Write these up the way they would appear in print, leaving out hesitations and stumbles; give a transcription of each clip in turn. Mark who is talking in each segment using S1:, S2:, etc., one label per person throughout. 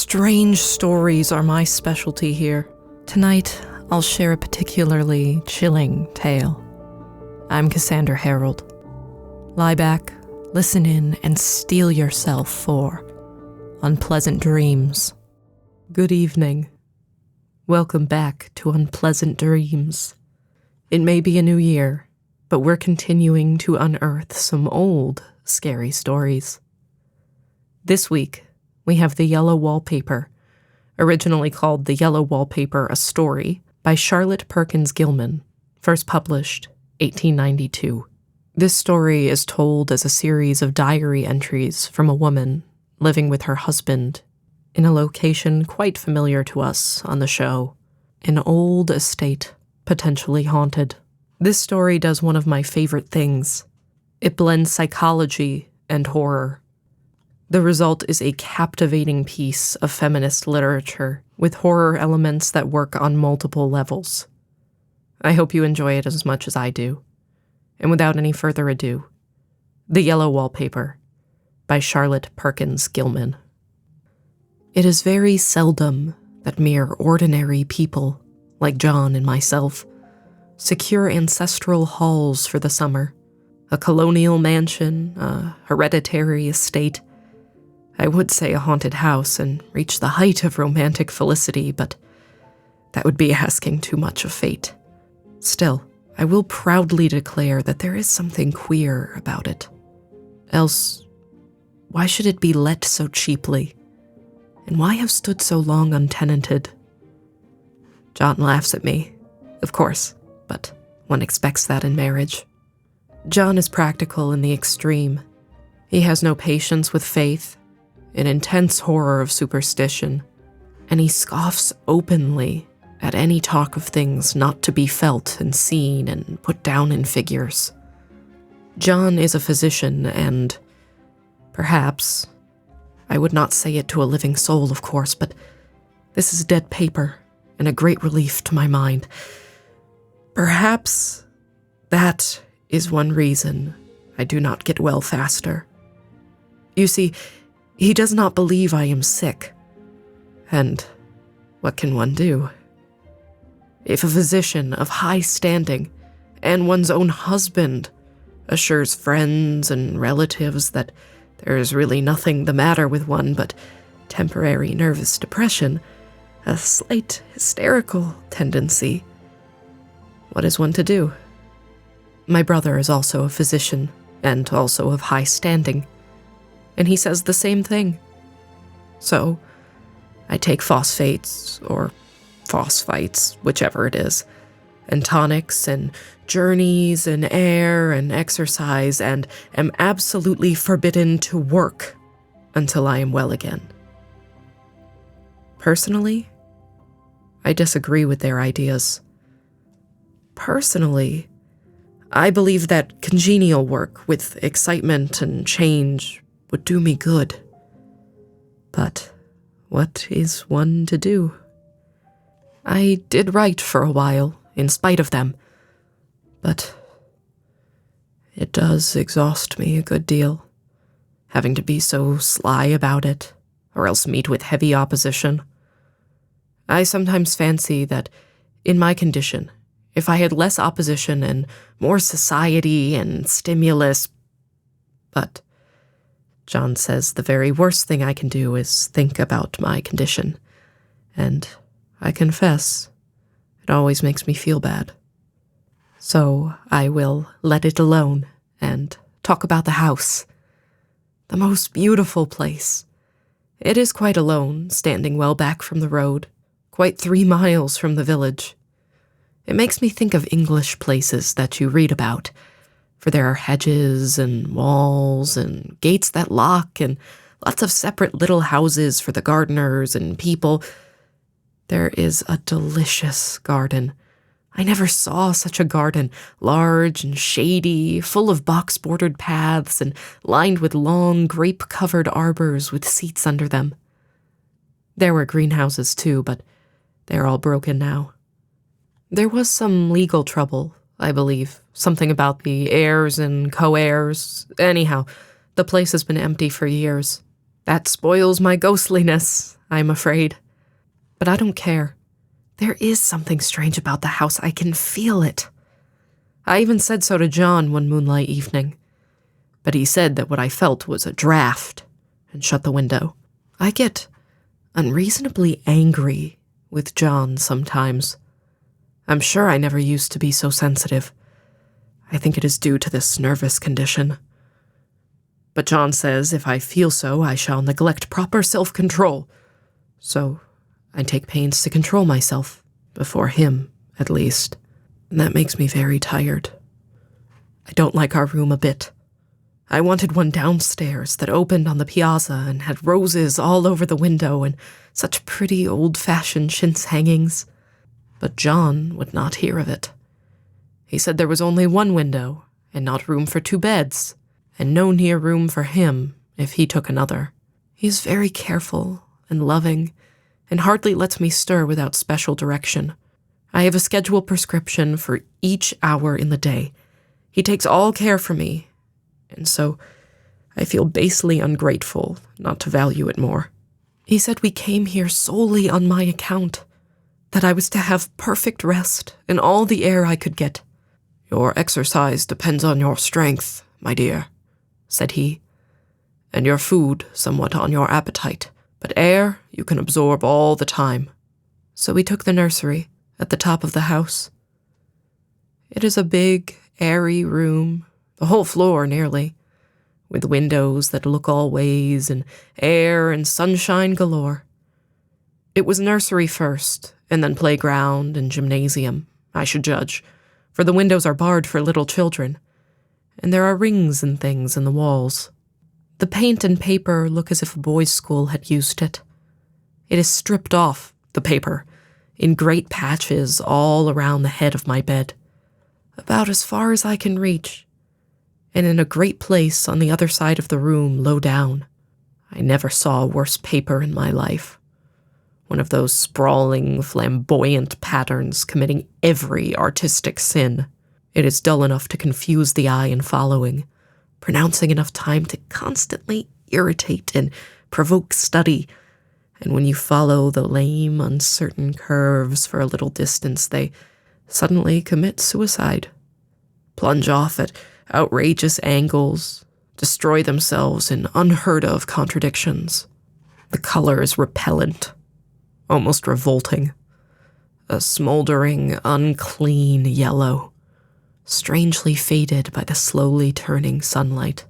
S1: Strange stories are my specialty here. Tonight, I'll share a particularly chilling tale. I'm Cassandra Harold. Lie back, listen in, and steel yourself for unpleasant dreams. Good evening. Welcome back to Unpleasant Dreams. It may be a new year, but we're continuing to unearth some old, scary stories. This week, we have The Yellow Wallpaper, originally called The Yellow Wallpaper, a Story, by Charlotte Perkins Gilman, first published 1892. This story is told as a series of diary entries from a woman living with her husband in a location quite familiar to us on the show, an old estate, potentially haunted. This story does one of my favorite things. It blends psychology and horror. The result is a captivating piece of feminist literature with horror elements that work on multiple levels. I hope you enjoy it as much as I do. And without any further ado, The Yellow Wallpaper by Charlotte Perkins Gilman. It is very seldom that mere ordinary people, like John and myself, secure ancestral halls for the summer, a colonial mansion, a hereditary estate. I would say a haunted house and reach the height of romantic felicity, but that would be asking too much of fate. Still, I will proudly declare that there is something queer about it. Else, why should it be let so cheaply? And why have stood so long untenanted? John laughs at me, of course, but one expects that in marriage. John is practical in the extreme. He has no patience with faith, an intense horror of superstition, and he scoffs openly at any talk of things not to be felt and seen and put down in figures. John is a physician and, perhaps, I would not say it to a living soul, of course, but this is dead paper and a great relief to my mind. Perhaps that is one reason I do not get well faster. You see, he does not believe I am sick. And what can one do? If a physician of high standing and one's own husband assures friends and relatives that there is really nothing the matter with one but temporary nervous depression, a slight hysterical tendency, what is one to do? My brother is also a physician and also of high standing, and he says the same thing. So, I take phosphates, or phosphites, whichever it is, and tonics, and journeys, and air, and exercise, and am absolutely forbidden to work until I am well again. Personally, I disagree with their ideas. Personally, I believe that congenial work with excitement and change would do me good. But what is one to do? I did write for a while, in spite of them, but it does exhaust me a good deal, having to be so sly about it, or else meet with heavy opposition. I sometimes fancy that, in my condition, if I had less opposition and more society and stimulus, but John says the very worst thing I can do is think about my condition, and I confess, it always makes me feel bad. So I will let it alone and talk about the house. The most beautiful place. It is quite alone, standing well back from the road, quite 3 miles from the village. It makes me think of English places that you read about, for there are hedges and walls and gates that lock and lots of separate little houses for the gardeners and people. There is a delicious garden. I never saw such a garden, large and shady, full of box-bordered paths and lined with long, grape-covered arbors with seats under them. There were greenhouses too, but they're all broken now. There was some legal trouble, I believe, something about the heirs and co-heirs. Anyhow, the place has been empty for years. That spoils my ghostliness, I'm afraid. But I don't care. There is something strange about the house. I can feel it. I even said so to John one moonlight evening. But he said that what I felt was a draft and shut the window. I get unreasonably angry with John sometimes. I'm sure I never used to be so sensitive. I think it is due to this nervous condition. But John says if I feel so, I shall neglect proper self-control. So I take pains to control myself, before him, at least. And that makes me very tired. I don't like our room a bit. I wanted one downstairs that opened on the piazza and had roses all over the window and such pretty old-fashioned chintz hangings. But John would not hear of it. He said there was only one window and not room for 2 beds, and no near room for him if he took another. He is very careful and loving and hardly lets me stir without special direction. I have a scheduled prescription for each hour in the day. He takes all care for me, and so I feel basely ungrateful not to value it more. He said we came here solely on my account, that I was to have perfect rest and all the air I could get. Your exercise depends on your strength, my dear, said he, and your food somewhat on your appetite, but air you can absorb all the time. So we took the nursery at the top of the house. It is a big, airy room, the whole floor nearly, with windows that look all ways and air and sunshine galore. It was nursery first, and then playground and gymnasium, I should judge, for the windows are barred for little children, and there are rings and things in the walls. The paint and paper look as if a boys' school had used it. It is stripped off, the paper, in great patches all around the head of my bed, about as far as I can reach, and in a great place on the other side of the room low down. I never saw worse paper in my life. One of those sprawling, flamboyant patterns committing every artistic sin. It is dull enough to confuse the eye in following, pronouncing enough time to constantly irritate and provoke study, and when you follow the lame, uncertain curves for a little distance, they suddenly commit suicide, plunge off at outrageous angles, destroy themselves in unheard-of contradictions. The color is repellent, almost revolting, a smoldering, unclean yellow, strangely faded by the slowly turning sunlight.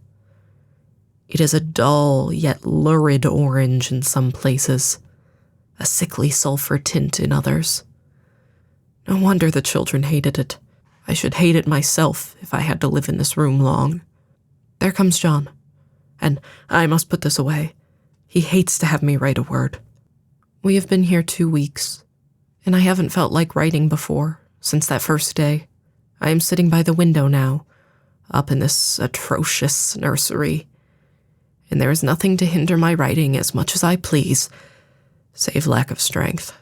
S1: It is a dull yet lurid orange in some places, a sickly sulfur tint in others. No wonder the children hated it. I should hate it myself if I had to live in this room long. There comes John, and I must put this away. He hates to have me write a word. We have been here 2 weeks, and I haven't felt like writing before, since that first day. I am sitting by the window now, up in this atrocious nursery, and there is nothing to hinder my writing as much as I please, save lack of strength.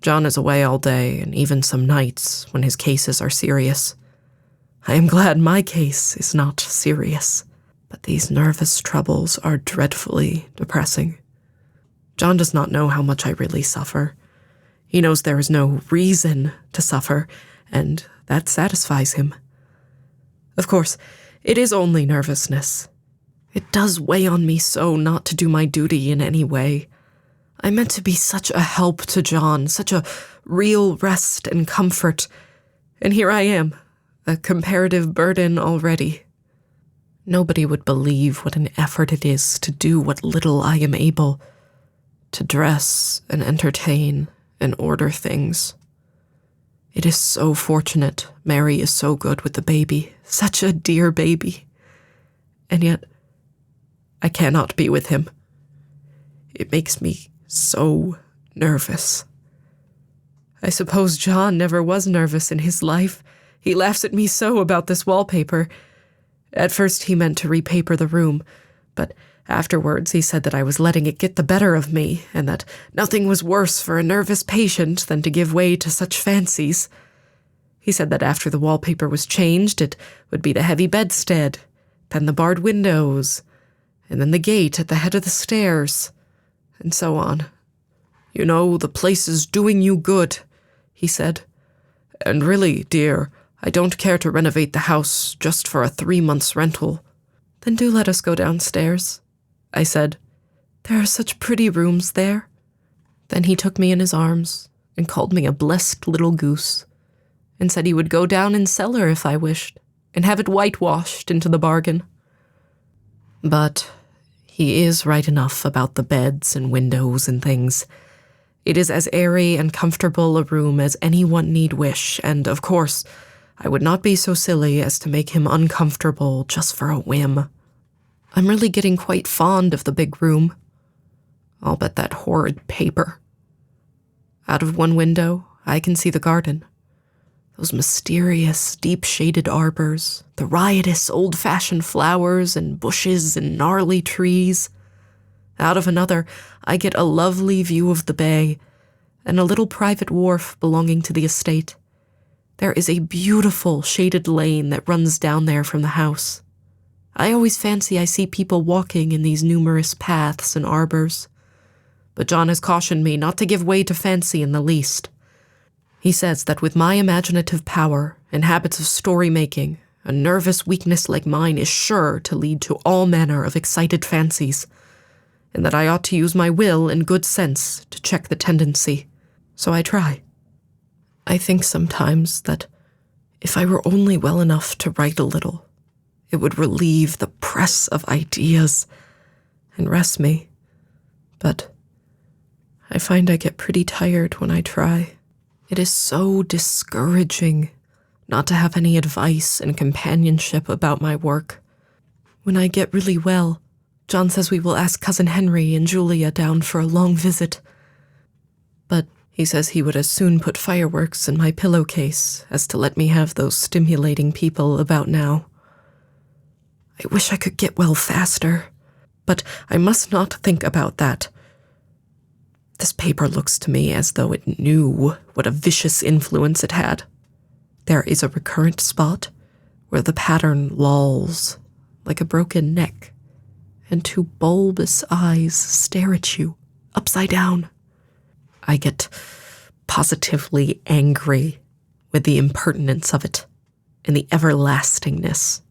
S1: John is away all day, and even some nights when his cases are serious. I am glad my case is not serious, but these nervous troubles are dreadfully depressing. John does not know how much I really suffer. He knows there is no reason to suffer, and that satisfies him. Of course, it is only nervousness. It does weigh on me so not to do my duty in any way. I meant to be such a help to John, such a real rest and comfort, and here I am, a comparative burden already. Nobody would believe what an effort it is to do what little I am able, to dress and entertain and order things. It is so fortunate Mary is so good with the baby, such a dear baby. And yet, I cannot be with him. It makes me so nervous. I suppose John never was nervous in his life. He laughs at me so about this wallpaper. At first he meant to repaper the room, but afterwards he said that I was letting it get the better of me, and that nothing was worse for a nervous patient than to give way to such fancies. He said that after the wallpaper was changed, it would be the heavy bedstead, then the barred windows, and then the gate at the head of the stairs, and so on. "You know, the place is doing you good," he said. "And really, dear, I don't care to renovate the house just for a 3 months rental." "Then do let us go downstairs," I said. "There are such pretty rooms there." Then he took me in his arms and called me a blessed little goose, and said he would go down in cellar if I wished, and have it whitewashed into the bargain. But he is right enough about the beds and windows and things. It is as airy and comfortable a room as anyone need wish, and, of course, I would not be so silly as to make him uncomfortable just for a whim. I'm really getting quite fond of the big room. All but that horrid paper. Out of one window, I can see the garden. Those mysterious, deep-shaded arbors, the riotous, old-fashioned flowers and bushes and gnarly trees. Out of another, I get a lovely view of the bay and a little private wharf belonging to the estate. There is a beautiful shaded lane that runs down there from the house. I always fancy I see people walking in these numerous paths and arbors. But John has cautioned me not to give way to fancy in the least. He says that with my imaginative power and habits of story-making, a nervous weakness like mine is sure to lead to all manner of excited fancies, and that I ought to use my will and good sense to check the tendency. So I try. I think sometimes that if I were only well enough to write a little, it would relieve the press of ideas and rest me. But I find I get pretty tired when I try. It is so discouraging not to have any advice and companionship about my work. When I get really well, John says we will ask Cousin Henry and Julia down for a long visit. But he says he would as soon put fireworks in my pillowcase as to let me have those stimulating people about now. I wish I could get well faster, but I must not think about that. This paper looks to me as though it knew what a vicious influence it had. There is a recurrent spot where the pattern lolls like a broken neck, and two bulbous eyes stare at you, upside down. I get positively angry with the impertinence of it and the everlastingness.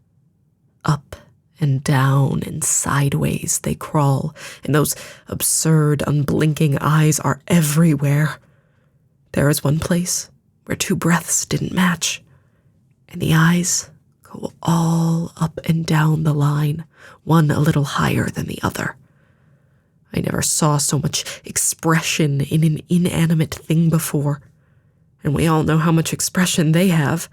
S1: Up and down and sideways they crawl, and those absurd, unblinking eyes are everywhere. There is one place where two breaths didn't match, and the eyes go all up and down the line, one a little higher than the other. I never saw so much expression in an inanimate thing before, and we all know how much expression they have.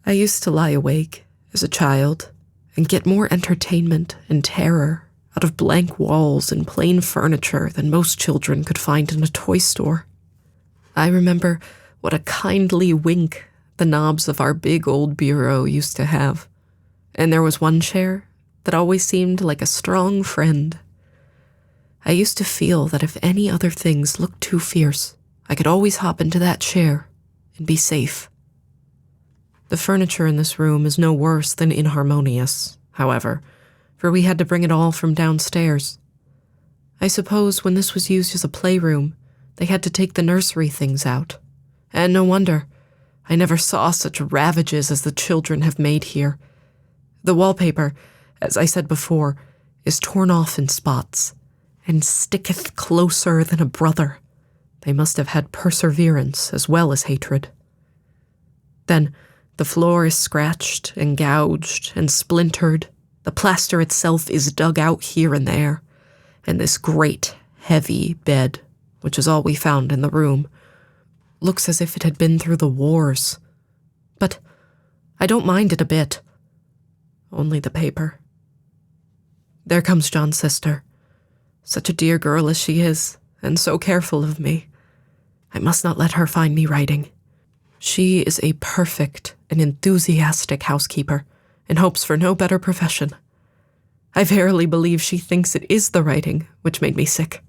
S1: I used to lie awake as a child and get more entertainment and terror out of blank walls and plain furniture than most children could find in a toy store. I remember what a kindly wink the knobs of our big old bureau used to have, and there was one chair that always seemed like a strong friend. I used to feel that if any other things looked too fierce, I could always hop into that chair and be safe. The furniture in this room is no worse than inharmonious, however, for we had to bring it all from downstairs. I suppose when this was used as a playroom, they had to take the nursery things out. And no wonder. I never saw such ravages as the children have made here. The wallpaper, as I said before, is torn off in spots, and sticketh closer than a brother. They must have had perseverance as well as hatred. Then the floor is scratched and gouged and splintered. The plaster itself is dug out here and there, and this great, heavy bed, which is all we found in the room, looks as if it had been through the wars. But I don't mind it a bit. Only the paper. There comes John's sister. Such a dear girl as she is, and so careful of me. I must not let her find me writing. She is a perfect and enthusiastic housekeeper, and hopes for no better profession. I verily believe she thinks it is the writing which made me sick.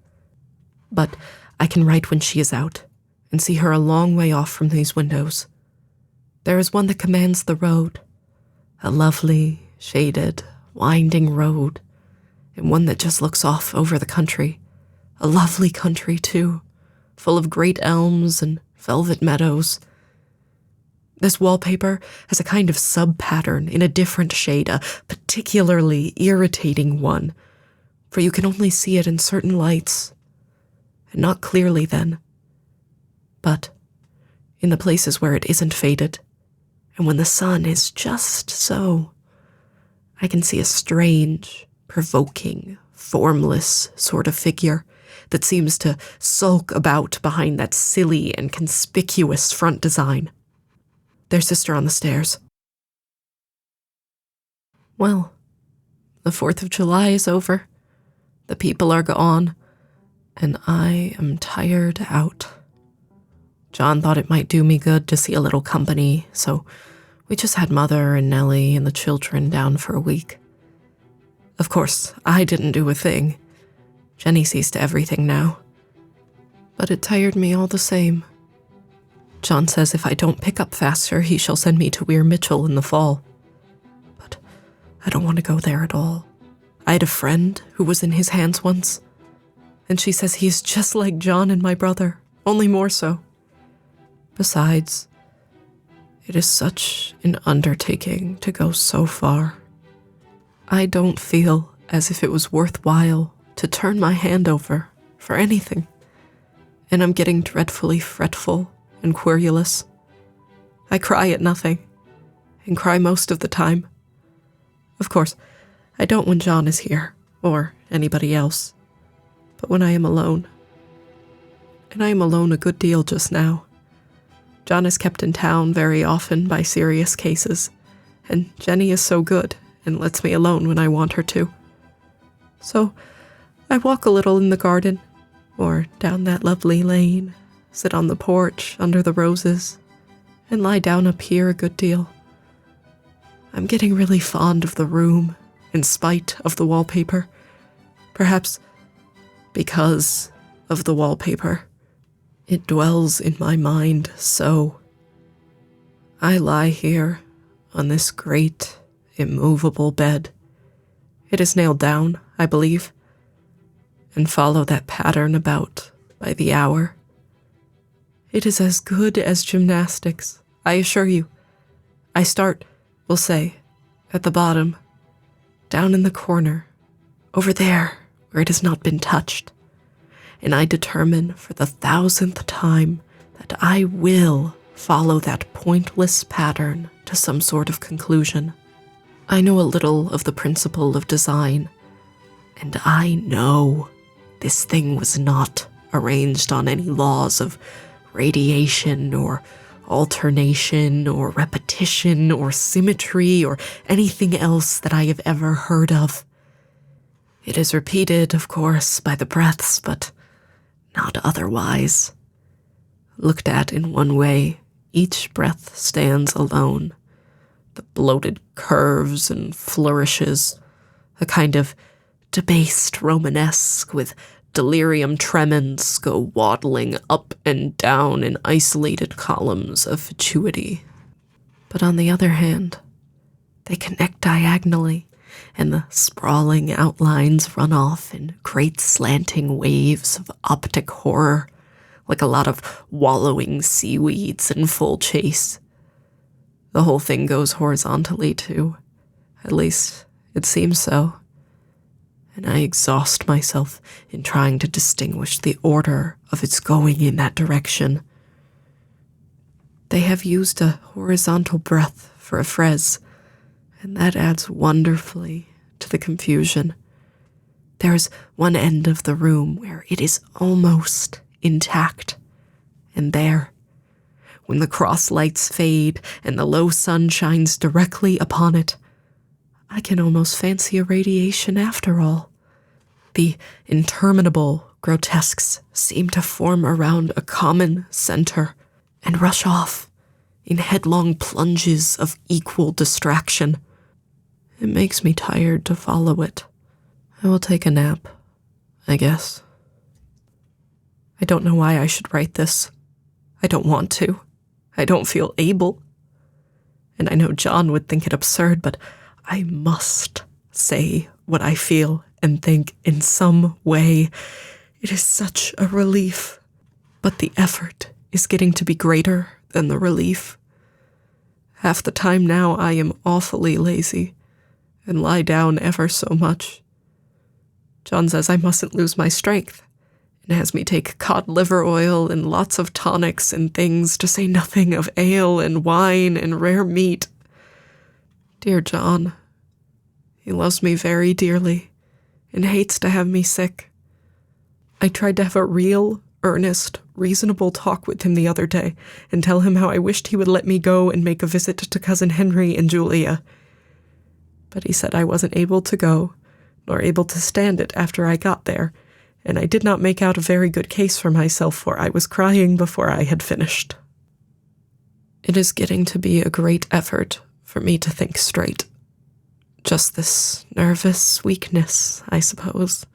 S1: But I can write when she is out, and see her a long way off from these windows. There is one that commands the road, a lovely, shaded, winding road, and one that just looks off over the country. A lovely country, too, full of great elms and velvet meadows. This wallpaper has a kind of sub-pattern in a different shade, a particularly irritating one, for you can only see it in certain lights, and not clearly then, but in the places where it isn't faded, and when the sun is just so, I can see a strange, provoking, formless sort of figure that seems to sulk about behind that silly and conspicuous front design. Their sister on the stairs. Well, the 4th of July is over. The people are gone, and I am tired out. John thought it might do me good to see a little company, so we just had Mother and Nellie and the children down for a week. Of course, I didn't do a thing. Jenny sees to everything now. But it tired me all the same. John says if I don't pick up faster, he shall send me to Weir Mitchell in the fall. But I don't want to go there at all. I had a friend who was in his hands once, and she says he's just like John and my brother, only more so. Besides, it is such an undertaking to go so far. I don't feel as if it was worthwhile to turn my hand over for anything, and I'm getting dreadfully fretful and querulous. I cry at nothing, and cry most of the time. Of course, I don't when John is here, or anybody else, but when I am alone. And I am alone a good deal just now. John is kept in town very often by serious cases, and Jenny is so good and lets me alone when I want her to. So I walk a little in the garden, or down that lovely lane, sit on the porch under the roses, and lie down up here a good deal. I'm getting really fond of the room, in spite of the wallpaper. Perhaps because of the wallpaper. It dwells in my mind so. I lie here on this great, immovable bed. It is nailed down, I believe, and follow that pattern about by the hour. It is as good as gymnastics, I assure you. I start, we'll say, at the bottom, down in the corner, over there where it has not been touched, and I determine for the 1000th time that I will follow that pointless pattern to some sort of conclusion. I know a little of the principle of design, and I know this thing was not arranged on any laws of radiation or alternation or repetition or symmetry or anything else that I have ever heard of. It is repeated, of course, by the breaths, but not otherwise. Looked at in one way, each breath stands alone. The bloated curves and flourishes, a kind of debased Romanesque with delirium tremens go waddling up and down in isolated columns of fatuity. But on the other hand, they connect diagonally, and the sprawling outlines run off in great slanting waves of optic horror, like a lot of wallowing seaweeds in full chase. The whole thing goes horizontally, too. At least, it seems so. And I exhaust myself in trying to distinguish the order of its going in that direction. They have used a horizontal breath for a fraise, and that adds wonderfully to the confusion. There is one end of the room where it is almost intact, and there, when the cross lights fade and the low sun shines directly upon it, I can almost fancy a radiation after all. The interminable grotesques seem to form around a common center and rush off in headlong plunges of equal distraction. It makes me tired to follow it. I will take a nap, I guess. I don't know why I should write this. I don't want to. I don't feel able. And I know John would think it absurd, but I must say what I feel and think in some way it is such a relief. But the effort is getting to be greater than the relief. Half the time now I am awfully lazy and lie down ever so much. John says I mustn't lose my strength and has me take cod liver oil and lots of tonics and things, to say nothing of ale and wine and rare meat. Dear John, he loves me very dearly and hates to have me sick. I tried to have a real, earnest, reasonable talk with him the other day and tell him how I wished he would let me go and make a visit to Cousin Henry and Julia. But he said I wasn't able to go, nor able to stand it after I got there, and I did not make out a very good case for myself, for I was crying before I had finished. It is getting to be a great effort for me to think straight. Just this nervous weakness, I suppose.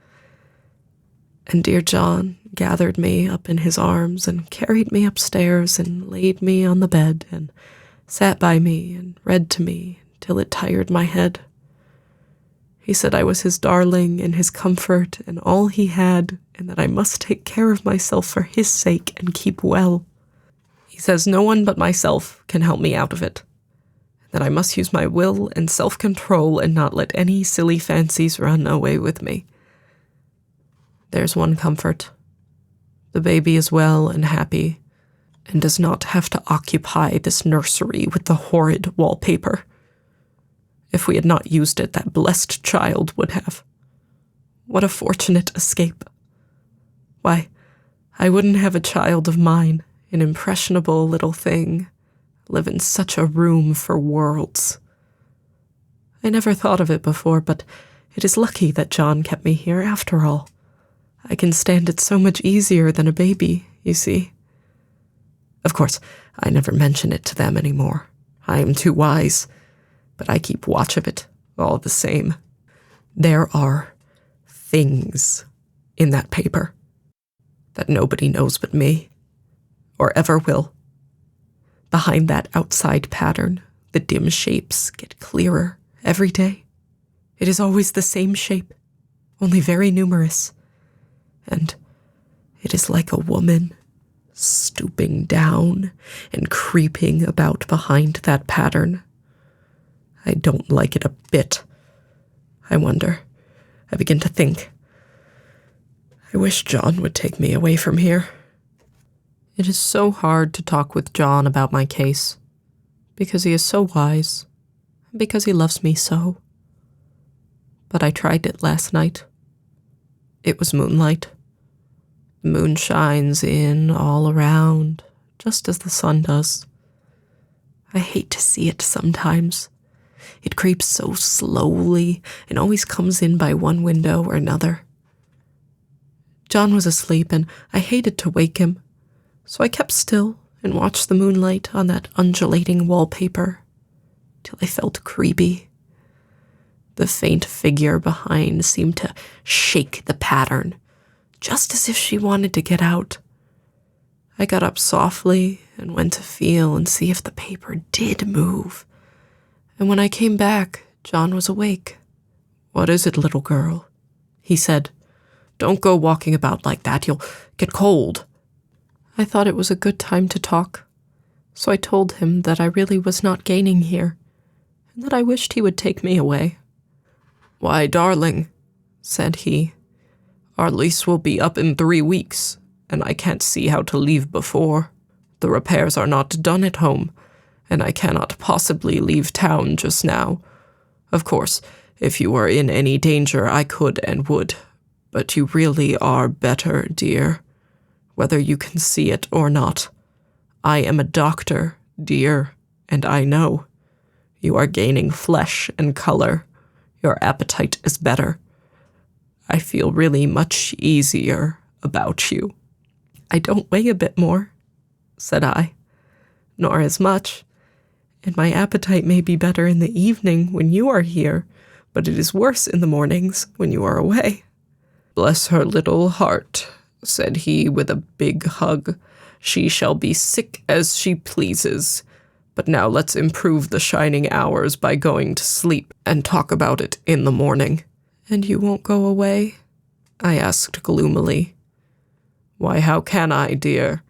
S1: And dear John gathered me up in his arms and carried me upstairs and laid me on the bed and sat by me and read to me till it tired my head. He said I was his darling and his comfort and all he had, and that I must take care of myself for his sake and keep well. He says no one but myself can help me out of it, that I must use my will and self-control and not let any silly fancies run away with me. There's one comfort. The baby is well and happy, and does not have to occupy this nursery with the horrid wallpaper. If we had not used it, that blessed child would have. What a fortunate escape. Why, I wouldn't have a child of mine, an impressionable little thing, live in such a room for worlds. I never thought of it before, but it is lucky that John kept me here after all. I can stand it so much easier than a baby, you see. Of course, I never mention it to them anymore. I am too wise, but I keep watch of it all the same. There are things in that paper that nobody knows but me, or ever will. Behind that outside pattern, the dim shapes get clearer every day. It is always the same shape, only very numerous. And it is like a woman stooping down and creeping about behind that pattern. I don't like it a bit. I wonder. I begin to think. I wish John would take me away from here. It is so hard to talk with John about my case, because he is so wise, and because he loves me so. But I tried it last night. It was moonlight. The moon shines in all around, just as the sun does. I hate to see it sometimes. It creeps so slowly and always comes in by one window or another. John was asleep, and I hated to wake him, so I kept still and watched the moonlight on that undulating wallpaper till I felt creepy. The faint figure behind seemed to shake the pattern, just as if she wanted to get out. I got up softly and went to feel and see if the paper did move. And when I came back, John was awake. "What is it, little girl?" he said. "Don't go walking about like that. You'll get cold." I thought it was a good time to talk, so I told him that I really was not gaining here, and that I wished he would take me away. "Why, darling," said he, "our lease will be up in 3 weeks, and I can't see how to leave before. The repairs are not done at home, and I cannot possibly leave town just now. Of course, if you were in any danger, I could and would, but you really are better, dear, whether you can see it or not. I am a doctor, dear, and I know. You are gaining flesh and color. Your appetite is better. I feel really much easier about you." "I don't weigh a bit more," said I, "nor as much. And my appetite may be better in the evening when you are here, but it is worse in the mornings when you are away." "Bless her little heart," said he with a big hug. "She shall be sick as she pleases. But now let's improve the shining hours by going to sleep and talk about it in the morning." And you won't go away? I asked gloomily. Why, how can I, dear?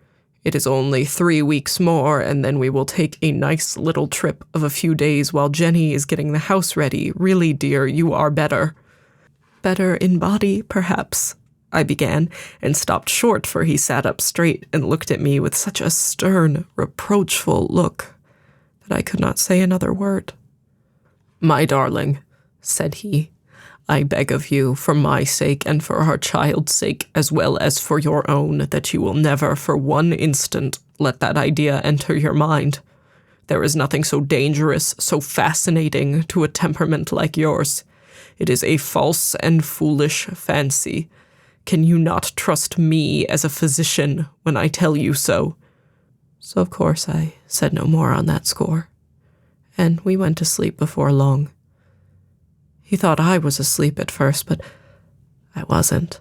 S1: It is only 3 weeks more, and then we will take a nice little trip of a few days while Jenny is getting the house ready. Really, dear, you are better. Better in body, perhaps, I began, and stopped short, for he sat up straight and looked at me with such a stern, reproachful look that I could not say another word. My darling, said he, I beg of you, for my sake and for our child's sake, as well as for your own, that you will never for one instant let that idea enter your mind. There is nothing so dangerous, so fascinating to a temperament like yours. It is a false and foolish fancy. Can you not trust me as a physician when I tell you so? So of course I said no more on that score, and we went to sleep before long. He thought I was asleep at first, but I wasn't.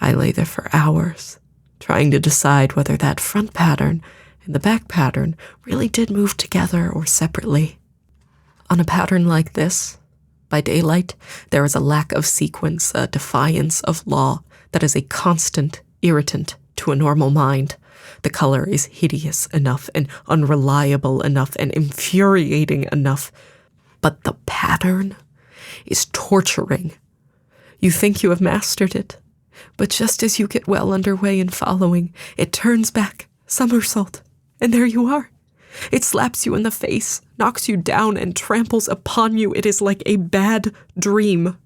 S1: I lay there for hours, trying to decide whether that front pattern and the back pattern really did move together or separately. On a pattern like this, by daylight, there is a lack of sequence, a defiance of law that is a constant irritant to a normal mind. The color is hideous enough and unreliable enough and infuriating enough, but the pattern is torturing. You think you have mastered it, but just as you get well underway in following, it turns back, somersault, and there you are. It slaps you in the face, knocks you down, and tramples upon you. It is like a bad dream.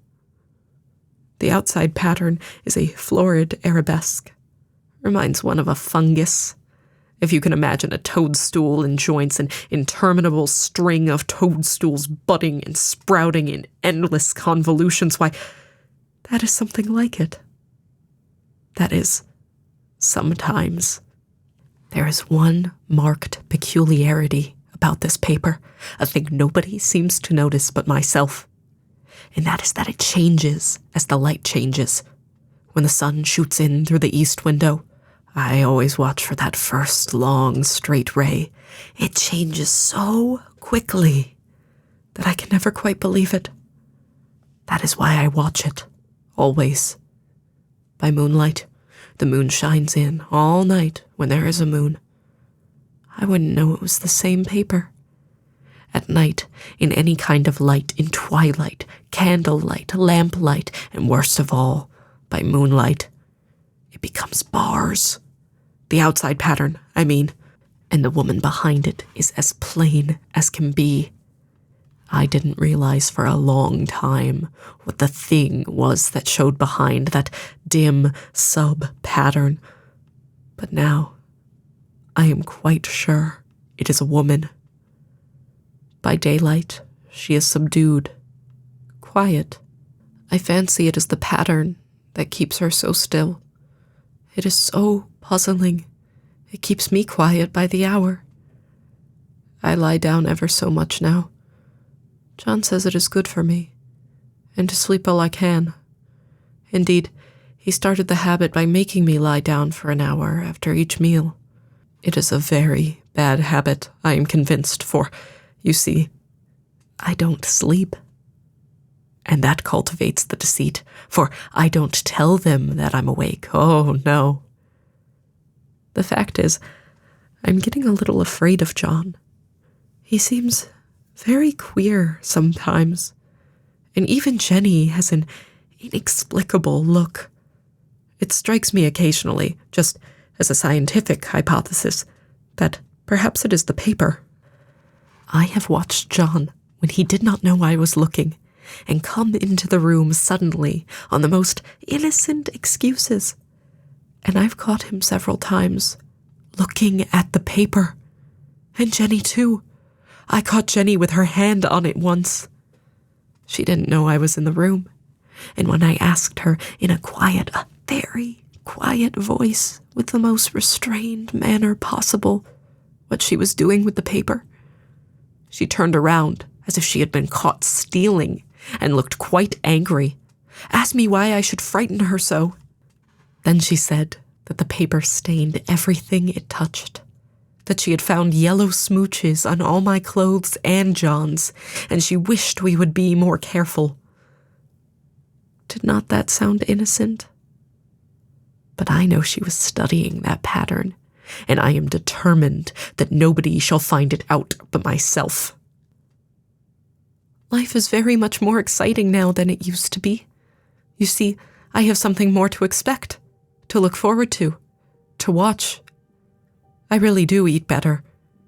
S1: The outside pattern is a florid arabesque. Reminds one of a fungus. If you can imagine a toadstool in joints, an interminable string of toadstools budding and sprouting in endless convolutions, why, that is something like it. That is, sometimes. There is one marked peculiarity about this paper, a thing nobody seems to notice but myself, and that is that it changes as the light changes. When the sun shoots in through the east window, I always watch for that first long, straight ray. It changes so quickly that I can never quite believe it. That is why I watch it, always. By moonlight, the moon shines in all night when there is a moon. I wouldn't know it was the same paper. At night, in any kind of light, in twilight, candlelight, lamplight, and worst of all, by moonlight, it becomes bars. The outside pattern, I mean, and the woman behind it is as plain as can be. I didn't realize for a long time what the thing was that showed behind that dim sub-pattern, but now I am quite sure it is a woman. By daylight, she is subdued, quiet. I fancy it is the pattern that keeps her so still. It is so puzzling. It keeps me quiet by the hour. I lie down ever so much now. John says it is good for me, and to sleep all I can. Indeed, he started the habit by making me lie down for an hour after each meal. It is a very bad habit, I am convinced, for, you see, I don't sleep. And that cultivates the deceit, for I don't tell them that I'm awake. Oh, no. The fact is, I'm getting a little afraid of John. He seems very queer sometimes, and even Jenny has an inexplicable look. It strikes me occasionally, just as a scientific hypothesis, that perhaps it is the paper. I have watched John when he did not know I was looking, and come into the room suddenly on the most innocent excuses. And I've caught him several times, looking at the paper. And Jenny, too. I caught Jenny with her hand on it once. She didn't know I was in the room, and when I asked her in a very quiet voice, with the most restrained manner possible, what she was doing with the paper, she turned around as if she had been caught stealing, and looked quite angry, asked me why I should frighten her so. Then she said that the paper stained everything it touched, that she had found yellow smooches on all my clothes and John's, and she wished we would be more careful. Did not that sound innocent? But I know she was studying that pattern, and I am determined that nobody shall find it out but myself. Life is very much more exciting now than it used to be. You see, I have something more to expect, to look forward to watch. I really do eat better,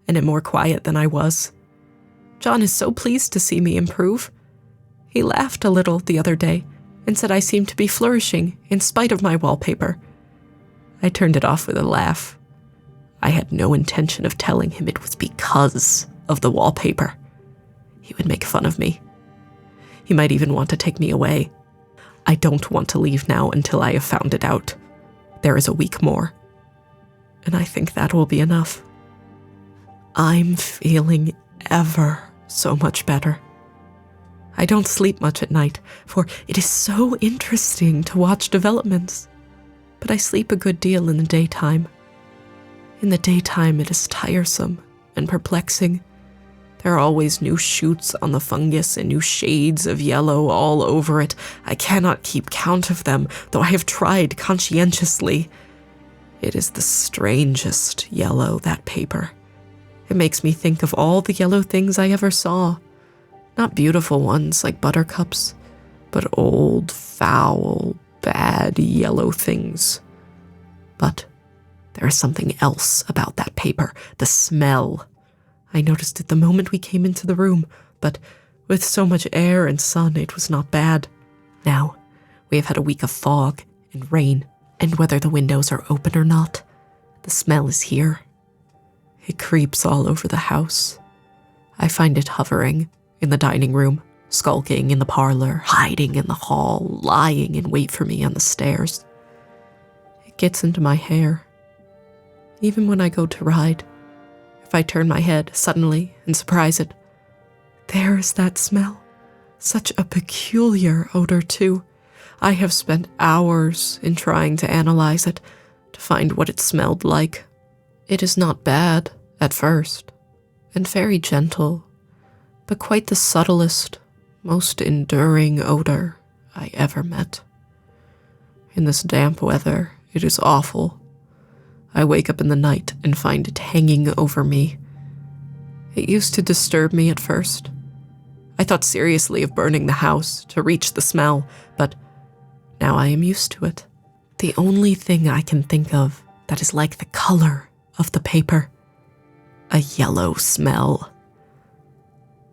S1: and am more quiet than I was. John is so pleased to see me improve. He laughed a little the other day and said I seemed to be flourishing in spite of my wallpaper. I turned it off with a laugh. I had no intention of telling him it was because of the wallpaper. He would make fun of me. He might even want to take me away. I don't want to leave now until I have found it out. There is a week more, and I think that will be enough. I'm feeling ever so much better. I don't sleep much at night, for it is so interesting to watch developments. But I sleep a good deal in the daytime. In the daytime, it is tiresome and perplexing. There are always new shoots on the fungus and new shades of yellow all over it. I cannot keep count of them, though I have tried conscientiously. It is the strangest yellow, that paper. It makes me think of all the yellow things I ever saw. Not beautiful ones like buttercups, but old, foul, bad yellow things. But there is something else about that paper, the smell. I noticed it the moment we came into the room, but with so much air and sun, it was not bad. Now, we have had a week of fog and rain, and whether the windows are open or not, the smell is here. It creeps all over the house. I find it hovering in the dining room, skulking in the parlor, hiding in the hall, lying in wait for me on the stairs. It gets into my hair. Even when I go to ride, if I turn my head suddenly and surprise it, there is that smell. Such a peculiar odor, too. I have spent hours in trying to analyze it, to find what it smelled like. It is not bad at first, and very gentle, but quite the subtlest, most enduring odor I ever met. In this damp weather, it is awful. I wake up in the night and find it hanging over me. It used to disturb me at first. I thought seriously of burning the house to reach the smell, but now I am used to it. The only thing I can think of that is like the color of the paper. A yellow smell.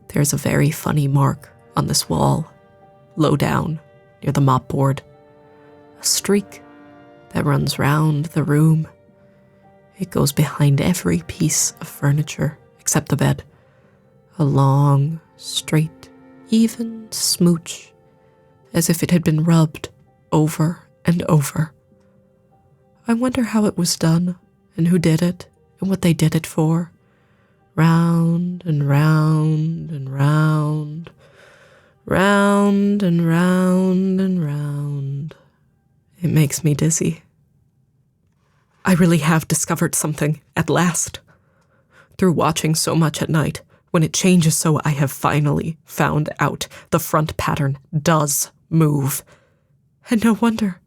S1: There's a very funny mark on this wall, low down, near the mopboard. A streak that runs round the room. It goes behind every piece of furniture except the bed. A long, straight, even smooch, as if it had been rubbed over and over. I wonder how it was done, and who did it, and what they did it for. Round and round and round, round and round and round. It makes me dizzy. I really have discovered something at last. Through watching so much at night, when it changes so, I have finally found out the front pattern does move. And no wonder.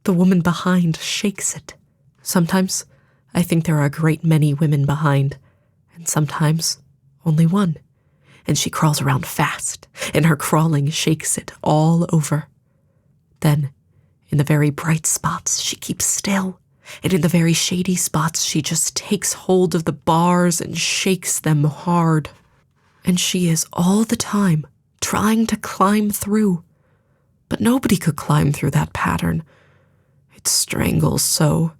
S1: The woman behind shakes it. Sometimes I think there are a great many women behind, and sometimes only one. And she crawls around fast, and her crawling shakes it all over. Then, in the very bright spots, she keeps still, and in the very shady spots, she just takes hold of the bars and shakes them hard. And she is all the time trying to climb through. But nobody could climb through that pattern. It strangles so.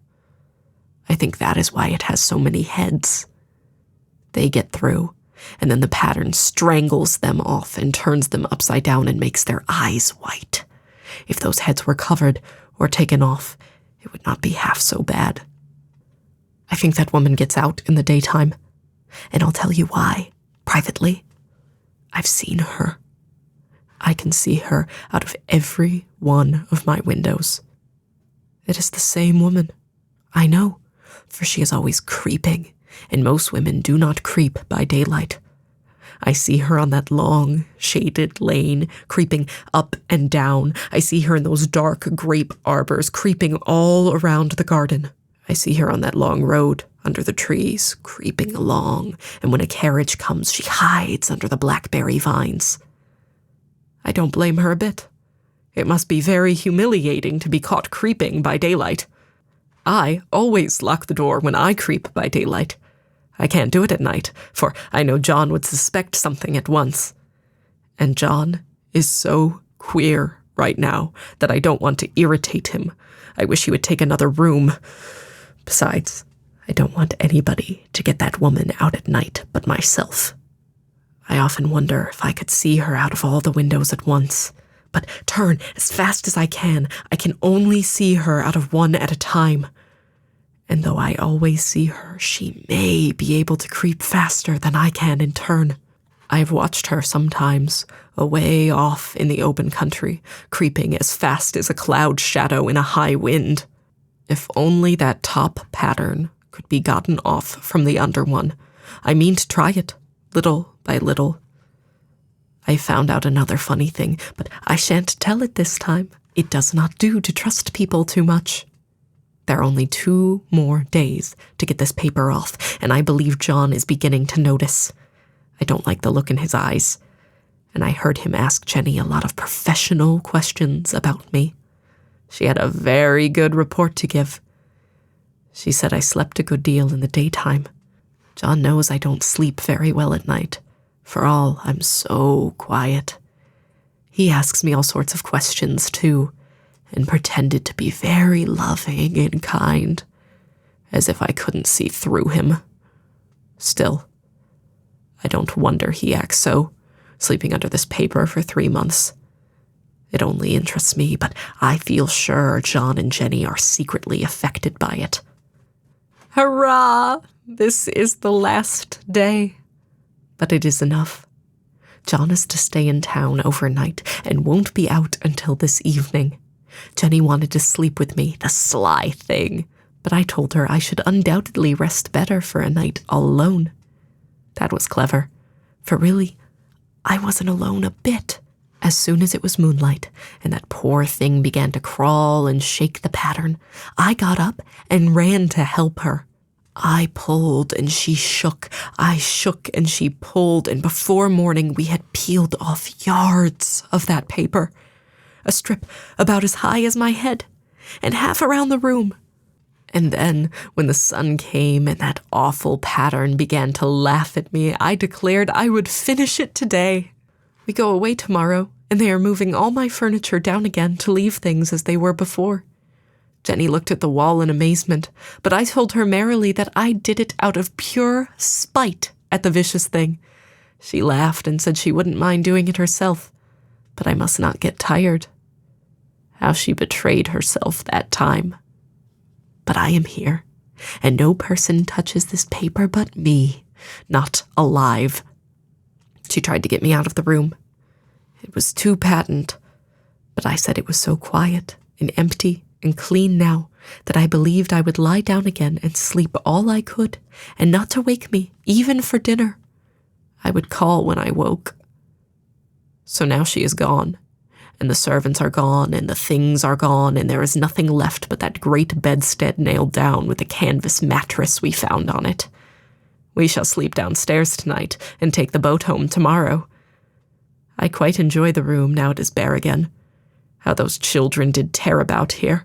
S1: I think that is why it has so many heads. They get through, and then the pattern strangles them off and turns them upside down and makes their eyes white. If those heads were covered or taken off, it would not be half so bad. I think that woman gets out in the daytime, and I'll tell you why, privately. I've seen her. I can see her out of every one of my windows. It is the same woman. I know, for she is always creeping, and most women do not creep by daylight. I see her on that long, shaded lane, creeping up and down. I see her in those dark grape arbors, creeping all around the garden. I see her on that long road, under the trees, creeping along, and when a carriage comes, she hides under the blackberry vines. I don't blame her a bit. It must be very humiliating to be caught creeping by daylight. I always lock the door when I creep by daylight. I can't do it at night, for I know John would suspect something at once. And John is so queer right now that I don't want to irritate him. I wish he would take another room. Besides, I don't want anybody to get that woman out at night but myself. I often wonder if I could see her out of all the windows at once. But turn as fast as I can only see her out of one at a time. And though I always see her, she may be able to creep faster than I can in turn. I have watched her sometimes, away off in the open country, creeping as fast as a cloud shadow in a high wind. If only that top pattern could be gotten off from the under one. I mean to try it, little by little. I found out another funny thing, but I shan't tell it this time. It does not do to trust people too much. There are only 2 more days to get this paper off, and I believe John is beginning to notice. I don't like the look in his eyes, and I heard him ask Jenny a lot of professional questions about me. She had a very good report to give. She said I slept a good deal in the daytime. John knows I don't sleep very well at night. For all, I'm so quiet. He asks me all sorts of questions, too, and pretended to be very loving and kind, as if I couldn't see through him. Still, I don't wonder he acts so, sleeping under this paper for 3 months. It only interests me, but I feel sure John and Jenny are secretly affected by it. Hurrah! This is the last day. But it is enough. John is to stay in town overnight and won't be out until this evening. Jenny wanted to sleep with me, the sly thing, but I told her I should undoubtedly rest better for a night all alone. That was clever, for really, I wasn't alone a bit. As soon as it was moonlight and that poor thing began to crawl and shake the pattern, I got up and ran to help her. I pulled and she shook. I shook and she pulled, and before morning we had peeled off yards of that paper, a strip about as high as my head and half around the room. And then, when the sun came and that awful pattern began to laugh at me, I declared I would finish it today. We go away tomorrow, and they are moving all my furniture down again to leave things as they were before. Jenny looked at the wall in amazement, but I told her merrily that I did it out of pure spite at the vicious thing. She laughed and said she wouldn't mind doing it herself, but I must not get tired. How she betrayed herself that time. But I am here, and no person touches this paper but me, not alive. She tried to get me out of the room. It was too patent, but I said it was so quiet and empty and clean now that I believed I would lie down again and sleep all I could, and not to wake me, even for dinner. I would call when I woke. So now she is gone, and the servants are gone, and the things are gone, and there is nothing left but that great bedstead nailed down with the canvas mattress we found on it. We shall sleep downstairs tonight and take the boat home tomorrow. I quite enjoy the room now it is bare again. How those children did tear about here.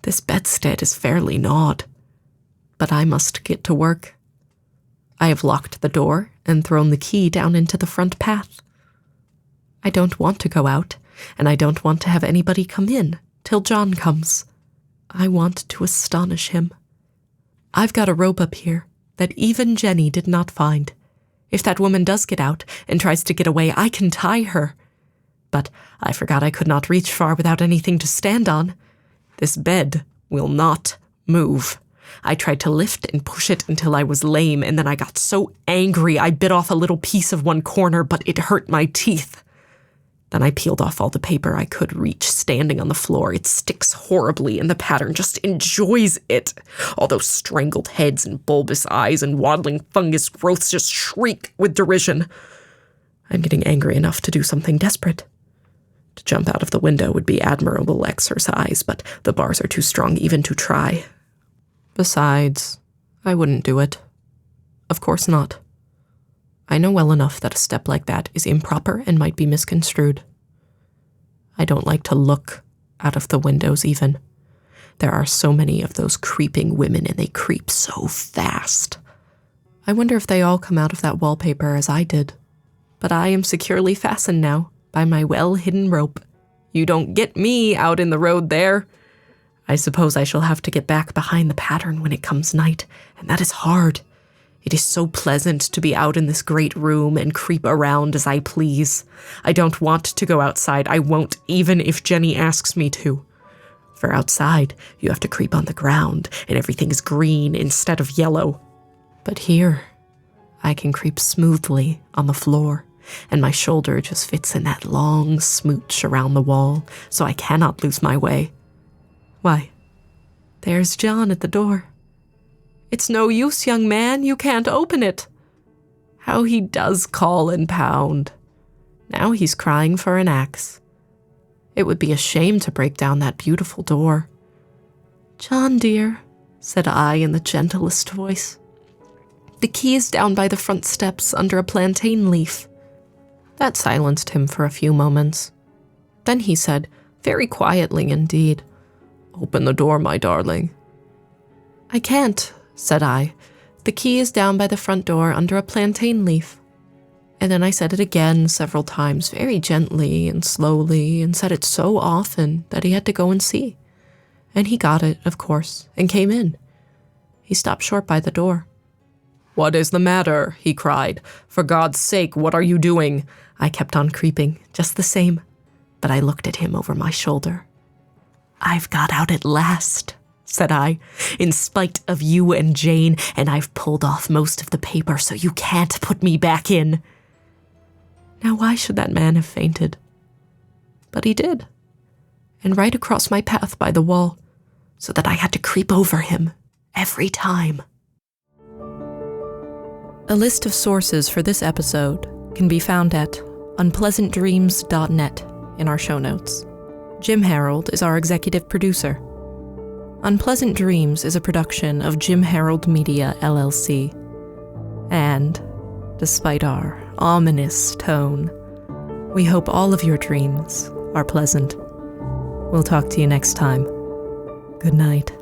S1: This bedstead is fairly gnawed. But I must get to work. I have locked the door and thrown the key down into the front path. I don't want to go out, and I don't want to have anybody come in till John comes. I want to astonish him. I've got a rope up here that even Jenny did not find. If that woman does get out and tries to get away, I can tie her. But I forgot I could not reach far without anything to stand on. This bed will not move. I tried to lift and push it until I was lame, and then I got so angry I bit off a little piece of one corner, but it hurt my teeth. Then I peeled off all the paper I could reach, standing on the floor. It sticks horribly, and the pattern just enjoys it. All those strangled heads and bulbous eyes and waddling fungus growths just shriek with derision. I'm getting angry enough to do something desperate. To jump out of the window would be admirable exercise, but the bars are too strong even to try. Besides, I wouldn't do it. Of course not. I know well enough that a step like that is improper and might be misconstrued. I don't like to look out of the windows even. There are so many of those creeping women, and they creep so fast. I wonder if they all come out of that wallpaper as I did. But I am securely fastened now by my well-hidden rope. You don't get me out in the road there. I suppose I shall have to get back behind the pattern when it comes night, and that is hard. It is so pleasant to be out in this great room and creep around as I please. I don't want to go outside. I won't, even if Jenny asks me to. For outside, you have to creep on the ground, and everything is green instead of yellow. But here, I can creep smoothly on the floor, and my shoulder just fits in that long smooch around the wall, so I cannot lose my way. Why, there's John at the door. It's no use, young man, you can't open it. How he does call and pound. Now he's crying for an axe. It would be a shame to break down that beautiful door. John, dear, said I in the gentlest voice. The key is down by the front steps under a plantain leaf. That silenced him for a few moments. Then he said, very quietly indeed, Open the door, my darling. I can't, said I. The key is down by the front door under a plantain leaf. And then I said it again several times, very gently and slowly, and said it so often that he had to go and see. And he got it, of course, and came in. He stopped short by the door. What is the matter? He cried. For God's sake, what are you doing? I kept on creeping, just the same, but I looked at him over my shoulder. I've got out at last, said I, in spite of you and Jane, and I've pulled off most of the paper so you can't put me back in. Now why should that man have fainted? But he did, and right across my path by the wall, so that I had to creep over him every time. A list of sources for this episode can be found at unpleasantdreams.net in our show notes. Jim Harold is our executive producer. Unpleasant Dreams is a production of Jim Harold Media, LLC. And, despite our ominous tone, we hope all of your dreams are pleasant. We'll talk to you next time. Good night.